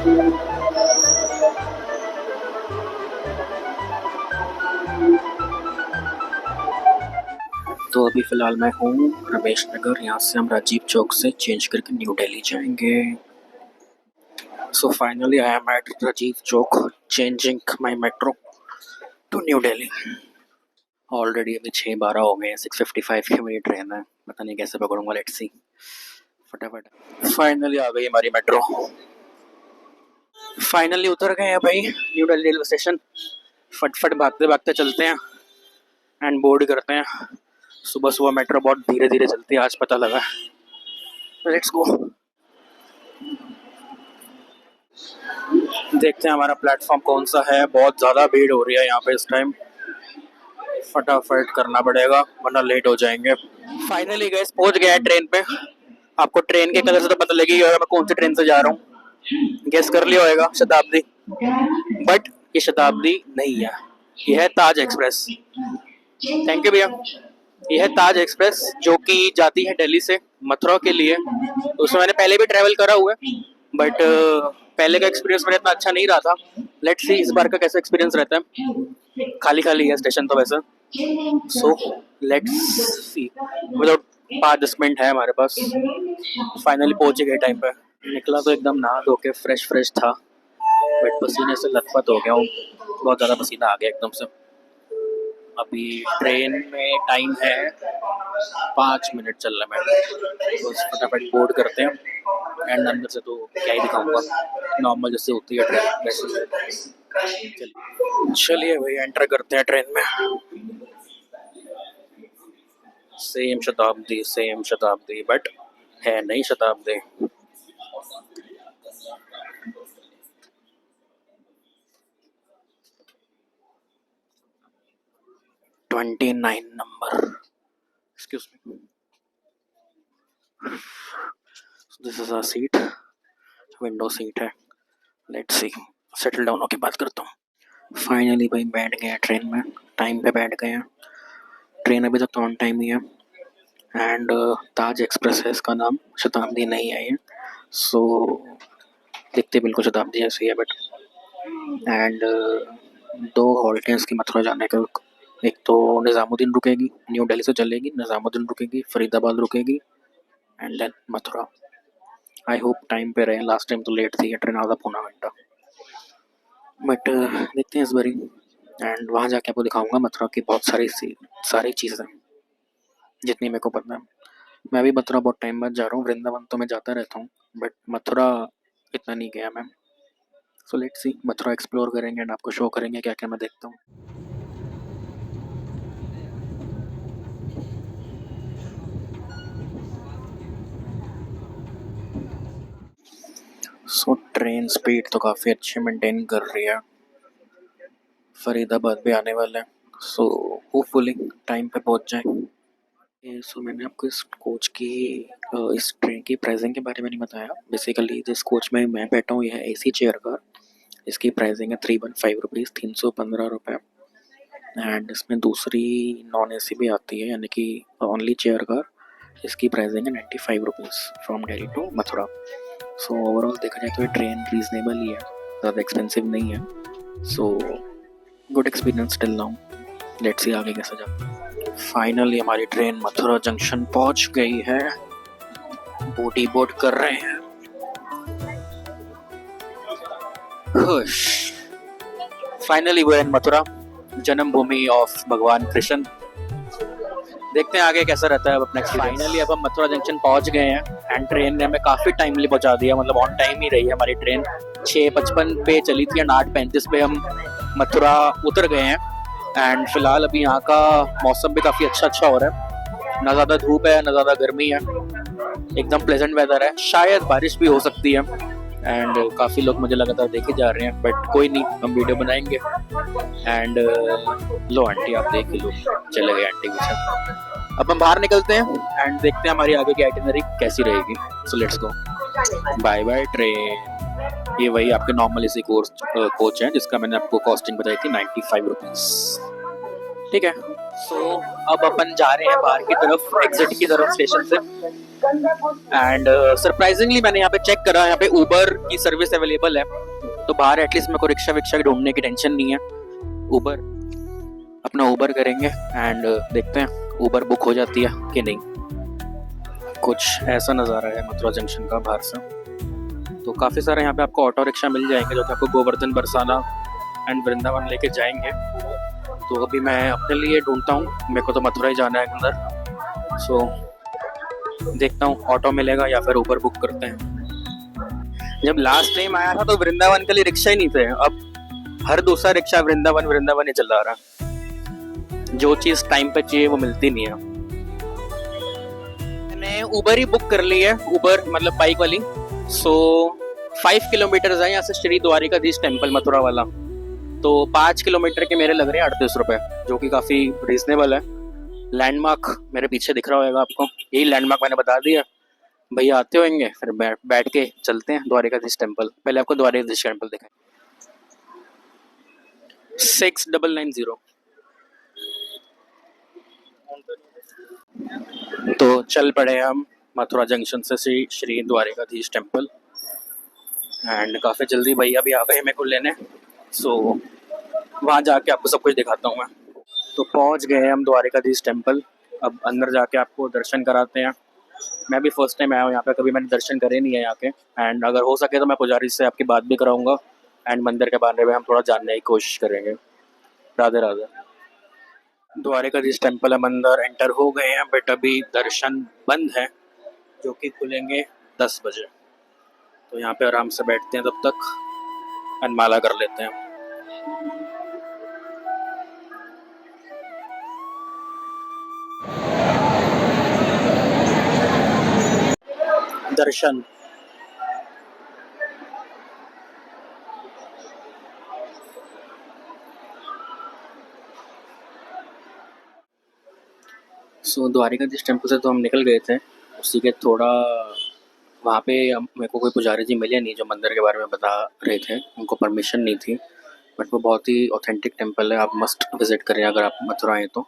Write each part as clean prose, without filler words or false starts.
तो अभी फ़िलहाल मैं हूँ रमेश नगर। यहाँ से हम राजीव चौक से चेंज करके न्यू दिल्ली जाएंगे। So finally I am at Rajiv Chowk changing my metro to New Delhi. Already अभी 6:12 हो गए हैं। 6:55 की मेरी ट्रेन है। पता नहीं कैसे पकड़ूंगा, लेट्स सी। फटाफट फाइनली आ गई हमारी मेट्रो। फाइनली उतर गए हैं भाई न्यू दिल्ली रेलवे स्टेशन। फटफट भागते भागते चलते हैं एंड बोर्ड करते हैं। सुबह सुबह मेट्रो बहुत धीरे धीरे चलती है, आज पता लगा। Let's go. देखते हैं हमारा प्लेटफॉर्म कौन सा है। बहुत ज़्यादा भीड़ हो रही है यहाँ पे इस टाइम। फटाफट करना पड़ेगा वरना लेट हो जाएंगे। फाइनली गैस पहुंच गया है ट्रेन पे। आपको ट्रेन के कलर से तो पता लगी होगा मैं कौन सी ट्रेन से जा रहा हूँ। गेस कर लिया होगा, शताब्दी। बट ये शताब्दी नहीं है, ये है ताज एक्सप्रेस। थैंक यू भैया। ये है ताज एक्सप्रेस जो कि जाती है दिल्ली से मथुरा के लिए। उसमें मैंने पहले भी ट्रैवल करा हुआ है, बट पहले का एक्सपीरियंस मेरा इतना अच्छा नहीं रहा था। लेट्स सी इस बार का कैसा एक्सपीरियंस रहता है। खाली खाली है स्टेशन तो वैसे। So let's see. Without 5-10 minute है हमारे पास। फाइनली पहुंच गए टाइम पे। निकला तो एकदम नहा धो के फ्रेश फ्रेश था, बट पसीने से लथपथ हो गया हूँ। बहुत ज़्यादा पसीना आ गया एकदम से। अभी ट्रेन में टाइम है 5 मिनट चल रहा है। बस फटाफट बोर्ड करते हैं एंड अंदर से तो क्या ही दिखाऊंगा, नॉर्मल जैसे होती है ट्रेन वैसे। चलिए भाई एंटर करते हैं ट्रेन में। सेम शताब्दी बट है नई शताब्दी। ट्वेंटी 29 नंबर। Excuse me, this is our seat. Window seat है। लेट्स सी, सेटल डाउन होके बात करता हूँ। फाइनली भाई बैठ गए हैं ट्रेन में, टाइम पे बैठ गए हैं। ट्रेन अभी तक तो ऑन टाइम ही है एंड ताज एक्सप्रेस है इसका नाम, शताब्दी नहीं है ये। सो दिखते बिल्कुल शताब्दी जैसी है बट। एंड 2 हॉल्ट हैं इसकी मथुरा जाने का। एक तो निज़ामुद्दीन रुकेगी, न्यू दिल्ली से चलेगी, निज़ामुद्दीन रुकेगी, फरीदाबाद रुकेगी and then Mathura. I hope time पे रहे। लास्ट टाइम तो लेट थी ये ट्रेन, आधा पौना घंटा। बट देखते हैं इस बारी। एंड वहाँ जाके आपको दिखाऊंगा मथुरा की बहुत सारी चीज़ें जितनी मेरे को पता है। मैं भी मथुरा बहुत टाइम बाद जा रहा हूँ। वृंदावन तो मैं जाता रहता हूँ बट मथुरा इतना नहीं गया मैं। So let's see, Mathura explore करेंगे एंड आपको शो करेंगे क्या क्या मैं देखता हूँ। सो ट्रेन स्पीड तो काफ़ी अच्छी मेंटेन कर रही है। फरीदाबाद भी आने वाला है, सो होपफुली टाइम पे पहुंच जाए। सो मैंने आपको इस कोच की इस ट्रेन की प्राइसिंग के बारे में नहीं बताया। बेसिकली जिस कोच में मैं बैठा हूँ यह है AC चेयर कार। इसकी प्राइसिंग है 315 रुपीज़, 315 रुपये। एंड इसमें दूसरी नॉन AC भी आती है यानी कि ओनली चेयर कार। इसकी प्राइसिंग है 95 rupees from Delhi to Mathura. So overall देखा जाए तो ये ट्रेन रीजनेबल ही है, ज़्यादा एक्सपेंसिव नहीं है। So good experience till now. Let's see आगे कैसा जाता है। फाइनली हमारी ट्रेन मथुरा जंक्शन पहुंच गई है। बूटी बोर्ड कर रहे हैं। खुश। Finally we are in Mathura, जन्मभूमि ऑफ भगवान कृष्ण। देखते हैं आगे कैसा रहता है अब नेक्स्ट। फाइनली अब हम मथुरा जंक्शन पहुंच गए हैं एंड ट्रेन ने हमें काफ़ी टाइमली पहुंचा दिया, मतलब ऑन टाइम ही रही है हमारी ट्रेन। 6:55 पे चली थी एंड 8:35 पे हम मथुरा उतर गए हैं। एंड फिलहाल अभी यहाँ का मौसम भी काफ़ी अच्छा हो रहा है। ना ज़्यादा धूप है ना ज़्यादा गर्मी है, एकदम प्लेजेंट वेदर है। शायद बारिश भी हो सकती है एंड काफ़ी लोग मुझे लगातार देखे जा रहे हैं बट कोई नहीं, हम वीडियो बनाएंगे। एंड लो आंटी आप देख लो, चले गए आंटी पीछे। अब हम बाहर निकलते हैं एंड देखते हैं हमारी आगे की आइटिनरी कैसी रहेगी। So let's go. Bye by train. ये वही आपके नॉर्मल इसी कोच है जिसका मैंने आपको कॉस्टिंग बताई थी 95 रुपीज़। ठीक है। सो अब अपन जा रहे हैं बाहर की तरफ, एग्जिट की तरफ स्टेशन से। एंड सरप्राइजिंगली मैंने यहाँ पे चेक करा, यहाँ पे उबर की सर्विस अवेलेबल है, तो बाहर एटलीस्ट मेरे को रिक्शा विक्शा ढूंढने की टेंशन नहीं है। उबर अपना उबर करेंगे एंड देखते हैं उबर बुक हो जाती है कि नहीं। कुछ ऐसा नज़ारा है मथुरा जंक्शन का बाहर से। तो काफ़ी सारे यहाँ पे आपको ऑटो रिक्शा मिल जाएंगे जो कि आपको गोवर्धन, बरसाना एंड वृंदावन लेके जाएंगे। तो अभी मैं अपने लिए ढूंढता हूँ, मेरे को तो मथुरा ही जाना है अंदर। सो देखता हूँ ऑटो मिलेगा या फिर उबर बुक करते हैं। जब लास्ट टाइम आया था तो वृंदावन के लिए रिक्शा ही नहीं थे, अब हर दूसरा रिक्शा वृंदावन वृंदावन ही चला रहा। जो चीज़ टाइम पे चाहिए वो मिलती नहीं है। मैंने उबर ही बुक कर ली है, उबर मतलब बाइक वाली। सो 5 किलोमीटर है यहाँ से श्री द्वारिकाधीश टेम्पल मथुरा वाला। तो 5 किलोमीटर के मेरे लग रहे हैं 38 रुपये, जो कि काफ़ी रीजनेबल है। लैंडमार्क मेरे पीछे दिख रहा होगा आपको, यही लैंडमार्क मैंने बता दिया। भैया आते होंगे, फिर बैठ के चलते हैं द्वारिकाधीश टेम्पल। पहले आपको द्वारिकाधीश टेम्पल दिखाएं। 6990। तो चल पड़े हम मथुरा जंक्शन से श्री द्वारिकाधीश टेम्पल एंड काफ़ी जल्दी भैया भी आ गए मेरे को लेने। सो वहाँ जाके आपको सब कुछ दिखाता हूँ मैं। तो पहुँच गए हम द्वारिकाधीश टेम्पल। अब अंदर जाके आपको दर्शन कराते हैं। मैं भी फर्स्ट टाइम आया हूँ यहाँ पे, कभी मैंने दर्शन करे नहीं है यहाँ के। एंड अगर हो सके तो मैं पुजारी से आपकी बात भी कराऊंगा एंड मंदिर के बारे में हम थोड़ा जानने की कोशिश करेंगे। राधे राधे। द्वारिकाधीश टेम्पल हम अंदर एंटर हो गए हैं, बट अभी दर्शन बंद है, जो कि खुलेंगे 10 बजे। तो यहाँ पे आराम से बैठते हैं, तब तक अनमाला कर लेते हैं। दर्शन द्वारिकाधीश टेम्पल से तो हम निकल गए थे, उसी के थोड़ा वहाँ पे मेरे को कोई पुजारी जी मिले नहीं जो मंदिर के बारे में बता रहे थे, उनको परमिशन नहीं थी। बट वो बहुत ही ऑथेंटिक टेम्पल है, आप मस्ट विज़िट करें अगर आप मथुरा आए तो।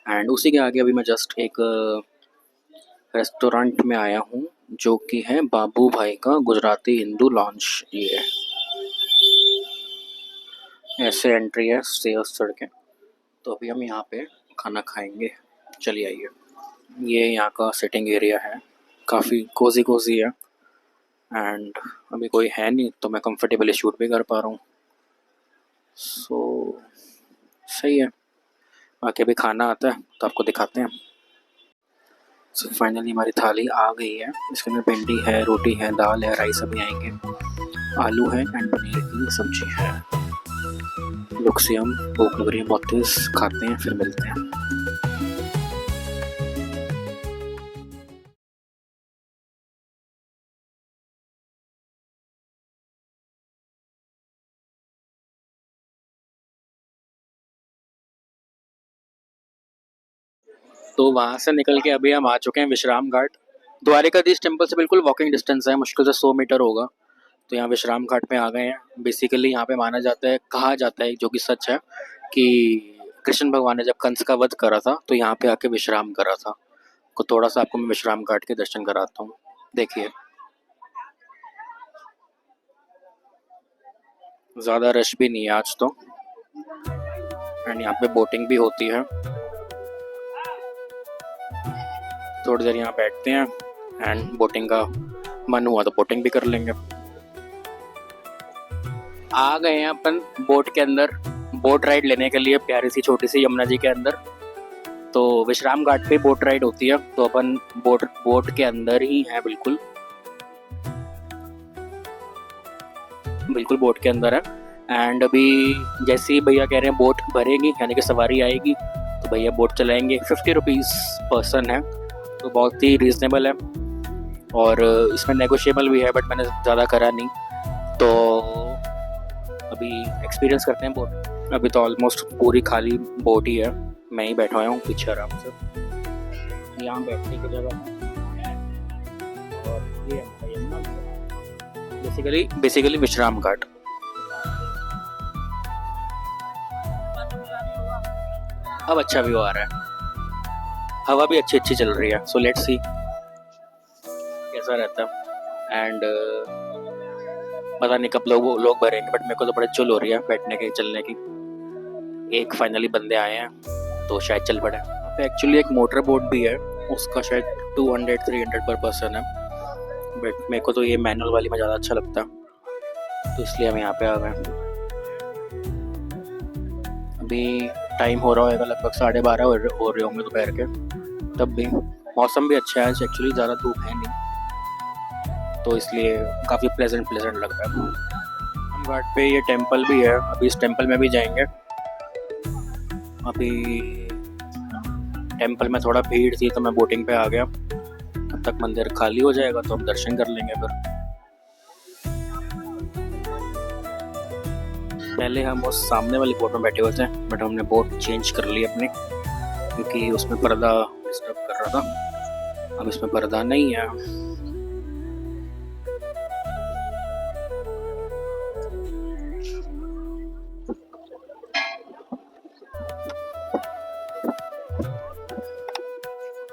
एंड उसी के आगे अभी मैं जस्ट एक रेस्टोरेंट में आया हूँ जो कि है बाबू भाई का गुजराती हिंदू लॉन्च। ये ऐसे एंट्री है स्टेयर्स चढ़ के। तो अभी हम यहाँ पे खाना खाएंगे, चलिए आइए। ये यहाँ का सिटिंग एरिया है, काफ़ी कोजी कोजी है एंड अभी कोई है नहीं तो मैं कंफर्टेबली शूट भी कर पा रहा हूँ। सो सही है, बाकी अभी खाना आता है तो आपको दिखाते हैं। सो फाइनली हमारी थाली आ गई है। इसके अंदर भिंडी है, रोटी है, दाल है, राइस अभी आएंगे, आलू है एंड पनीर की सब्जी है। लुक से हम भूख लग रही है बहुत तेज़, खाते हैं फिर मिलते हैं। तो वहाँ से निकल के अभी हम आ चुके हैं विश्राम घाट। द्वारिकाधीश टेम्पल से बिल्कुल वॉकिंग डिस्टेंस है, मुश्किल से 100 मीटर होगा। तो यहाँ विश्राम घाट में आ गए हैं। बेसिकली यहाँ पे माना जाता है, कहा जाता है, जो कि सच है, कि कृष्ण भगवान ने जब कंस का वध करा था तो यहाँ पे आके विश्राम करा था। तो थोड़ा सा आपको मैं विश्राम घाट के दर्शन कराता हूँ, देखिए। ज़्यादा रश भी नहीं है आज तो, एंड यहाँ पे बोटिंग भी होती है। थोड़ी देर यहाँ बैठते हैं एंड बोटिंग का मन हुआ तो बोटिंग भी कर लेंगे। आ गए हैं अपन बोट के अंदर, बोट राइड लेने के लिए, प्यारी सी छोटी सी यमुना जी के अंदर। तो विश्राम घाट पे बोट राइड होती है, तो अपन बोट के अंदर ही है, बिल्कुल बोट के अंदर है। एंड अभी जैसे ही भैया कह रहे हैं बोट भरेगी यानी कि सवारी आएगी तो भैया बोट चलाएंगे। 50 रुपीज़ पर्सन है, तो बहुत ही रीज़नेबल है और इसमें नेगोशिएबल भी है, बट मैंने ज़्यादा करा नहीं। तो अभी एक्सपीरियंस करते हैं बोट। अभी तो ऑलमोस्ट पूरी खाली बोट ही है, मैं ही बैठा हुआ हूँ पीछे आराम से। यहाँ बैठने की जगह और ये बेसिकली विश्राम घाट। अब अच्छा व्यू आ रहा है, हवा भी अच्छी चल रही है। So let's see. ऐसा रहता है। एंड पता नहीं कब लोग भरेंगे, बट मेरे को तो बड़े चुल हो रही है बैठने की, चलने की। एक फाइनली बंदे आए हैं तो शायद चल पड़े। एक्चुअली एक मोटर बोट भी है, उसका शायद 200-300 पर पर्सन है, बट मेरे को तो ये मैनुअल वाली में ज़्यादा अच्छा लगता है, तो इसलिए हम यहाँ पे आ गए। अभी टाइम हो रहा होगा लगभग 12:30 हो रहे होंगे दोपहर के, तब भी मौसम भी अच्छा है आज, एक्चुअली ज़्यादा धूप है नहीं, तो इसलिए काफ़ी प्लेजेंट लग रहा है। हम घाट पे ये टेंपल भी है, अभी इस टेंपल में भी जाएंगे। अभी टेंपल में थोड़ा भीड़ थी तो मैं बोटिंग पे आ गया, तब तक मंदिर खाली हो जाएगा तो हम दर्शन कर लेंगे। फिर पहले हम उस सामने वाली बोट में बैठे हुए थे, बट हमने बोट चेंज कर ली अपनी, क्योंकि उसमें पर्दा डिस्टर्ब कर रहा था। अब इसमें पर्दा नहीं है।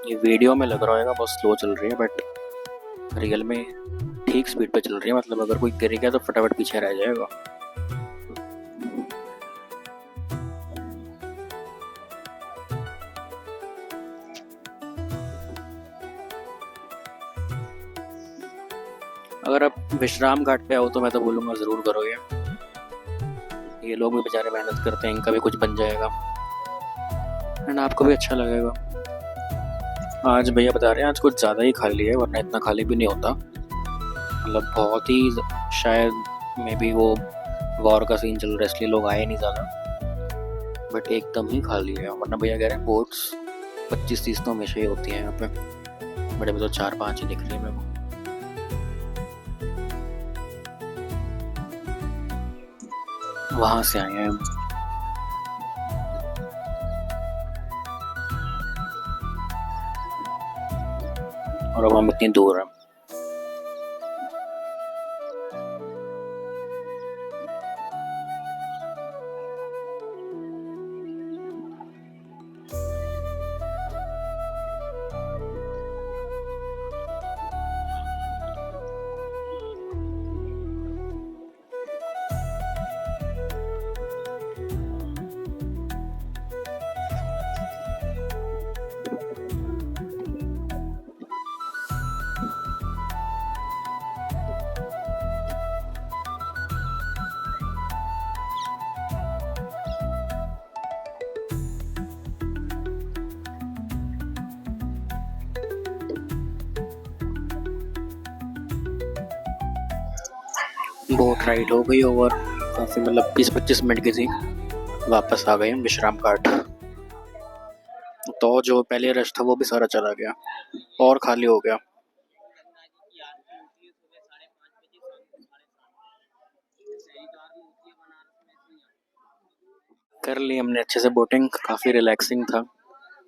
ये वीडियो में लग रहा होगा बहुत स्लो चल रही है, बट रियल में ठीक स्पीड पे चल रही है। मतलब अगर कोई गिर गया तो फटाफट पीछे रह जाएगा। अगर आप विश्राम घाट पे आओ तो मैं तो बोलूँगा ज़रूर करो ये लोग भी बेचारे मेहनत करते हैं, इनका भी कुछ बन जाएगा एंड आपको भी अच्छा लगेगा। आज भैया बता रहे हैं आज कुछ ज़्यादा ही खाली है, वरना इतना खाली भी नहीं होता। मतलब बहुत ही शायद मे बी वो वॉर का सीन चल रहा है इसलिए लोग आए नहीं ज़्यादा, बट एकदम ही खाली है। वरना भैया कह रहे हैं बोट्स 25-30 तो हमेशा ही होती हैं यहाँ पे, बट अभी तो 4-5 ही दिख रही है मेरे को। वहाँ से आए हैं हम। और अब हम इतनी दूर हैं। बोट राइड हो गई ओवर, काफ़ी मतलब 20-25 मिनट की थी। वापस आ गए हम विश्राम घाट। तो जो पहले रश था वो भी सारा चला गया और खाली हो गया। कर ली हमने अच्छे से बोटिंग, काफ़ी रिलैक्सिंग था।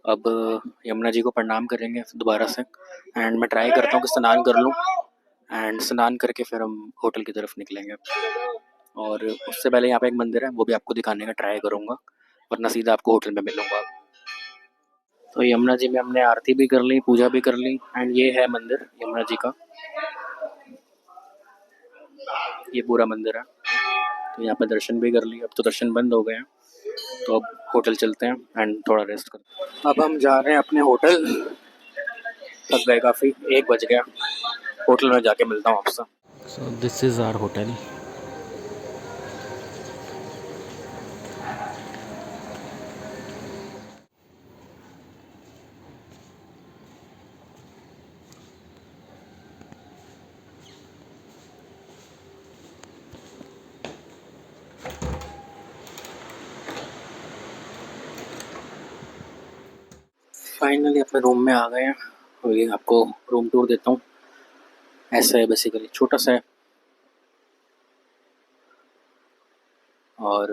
अब यमुना जी को प्रणाम करेंगे दोबारा से, एंड मैं ट्राई करता हूँ कि स्नान कर लूँ, एंड स्नान करके फिर हम होटल की तरफ निकलेंगे। और उससे पहले यहाँ पे एक मंदिर है, वो भी आपको दिखाने का ट्राई करूँगा, वरना सीधा आपको होटल में मिलूँगा। तो यमुना जी में हमने आरती भी कर ली, पूजा भी कर ली, एंड ये है मंदिर यमुना जी का, ये पूरा मंदिर है। तो यहाँ पे दर्शन भी कर लिए। अब तो दर्शन बंद हो गए हैं, तो अब होटल चलते हैं एंड थोड़ा रेस्ट करते हैं। अब हम जा रहे हैं अपने होटल, थक गए काफ़ी, 1 बज गया। होटल में जाके मिलता हूँ आपसे। So this is our hotel. Finally अपने रूम में आ गए हैं, और ये आपको रूम टूर देता हूँ। ऐसा है बेसिकली, छोटा सा है, और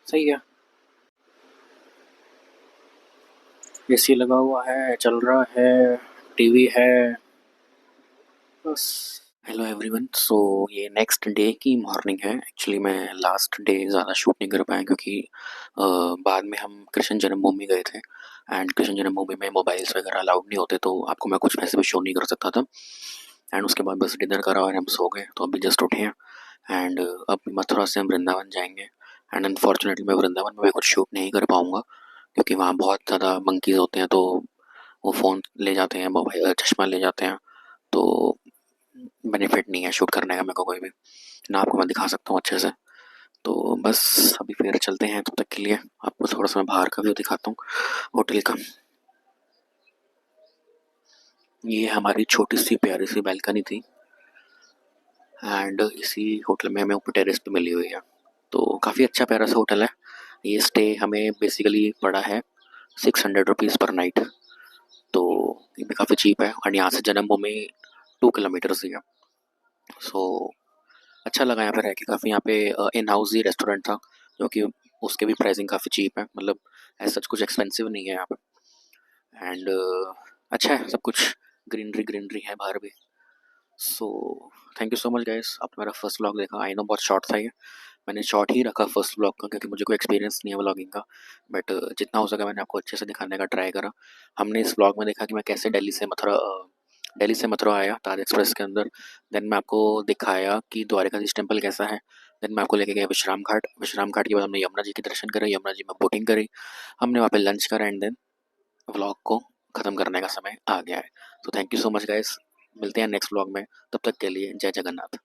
सही है। एसी लगा हुआ है, चल रहा है, टीवी है, बस। Hello everyone. सो ये नेक्स्ट डे की मॉर्निंग है। एक्चुअली मैं लास्ट डे ज़्यादा शूट नहीं कर पाया क्योंकि बाद में हम कृष्ण जन्मभूमि गए थे एंड कृष्ण जन्मभूमि में मोबाइल्स वगैरह अलाउड नहीं होते, तो आपको मैं कुछ वैसे भी शो नहीं कर सकता था। एंड उसके बाद बस डिनर करा और हम सो गए, तो अभी जस्ट उठे हैं। एंड अब मथुरा से हम वृंदावन जाएंगे। एंड अनफॉर्चुनेटली मैं वृंदावन में भी कुछ शूट नहीं कर पाऊँगा क्योंकि वहाँ बहुत ज़्यादा मंकीज़ होते हैं, तो वो फ़ोन ले जाते हैं, मोबाइल चश्मा ले जाते हैं, तो बेनिफिट नहीं है शूट करने का मेरे को कोई भी। ना आपको मैं दिखा सकता हूँ अच्छे से। तो बस अभी फिर चलते हैं, तब तक के लिए आपको थोड़ा सा मैं बाहर का व्यू दिखाता हूँ होटल का। ये हमारी छोटी सी प्यारी सी बैल्कनी थी एंड इसी होटल में हमें ऊपर टेरेस पे मिली हुई है। तो काफ़ी अच्छा प्यारा सा होटल है। ये स्टे हमें बेसिकली पड़ा है 600 रुपीज़ पर नाइट। तो ये भी काफ़ी चीप है और यहाँ से जन्मभूमि 2 किलोमीटर ही है। सो अच्छा लगा यहाँ पे रह के काफ़ी। यहाँ पे इन हाउस ही रेस्टोरेंट था जो कि उसके भी प्राइसिंग काफ़ी चीप है, मतलब ऐसा कुछ एक्सपेंसिव नहीं है यहाँ पे। एंड अच्छा है सब कुछ, ग्रीनरी ग्रीनरी है बाहर भी। So thank you so much guys, आपने मेरा फर्स्ट व्लॉग देखा। आई नो बहुत शॉर्ट था ये, मैंने शॉर्ट ही रखा फर्स्ट व्लॉग का क्योंकि मुझे कोई एक्सपीरियंस नहीं है व्लॉगिंग का। बट जितना हो सका मैंने आपको अच्छे से दिखाने का ट्राई करा। हमने इस व्लॉग में देखा कि मैं कैसे दिल्ली से मथुरा आया ताज एक्सप्रेस के अंदर। देन मैं आपको दिखाया कि द्वारिकाधीश टेम्पल कैसा है। देन मैं आपको लेके गया विश्राम घाट के बाद हमने यमुना जी के दर्शन करे, यमुना जी में बोटिंग करी, हमने वहाँ पे लंच करा एंड देन व्लॉग को ख़त्म करने का समय आ गया है। तो thank you so much guys, मिलते हैं नेक्स्ट व्लॉग में, तब तक के लिए जय जगन्नाथ।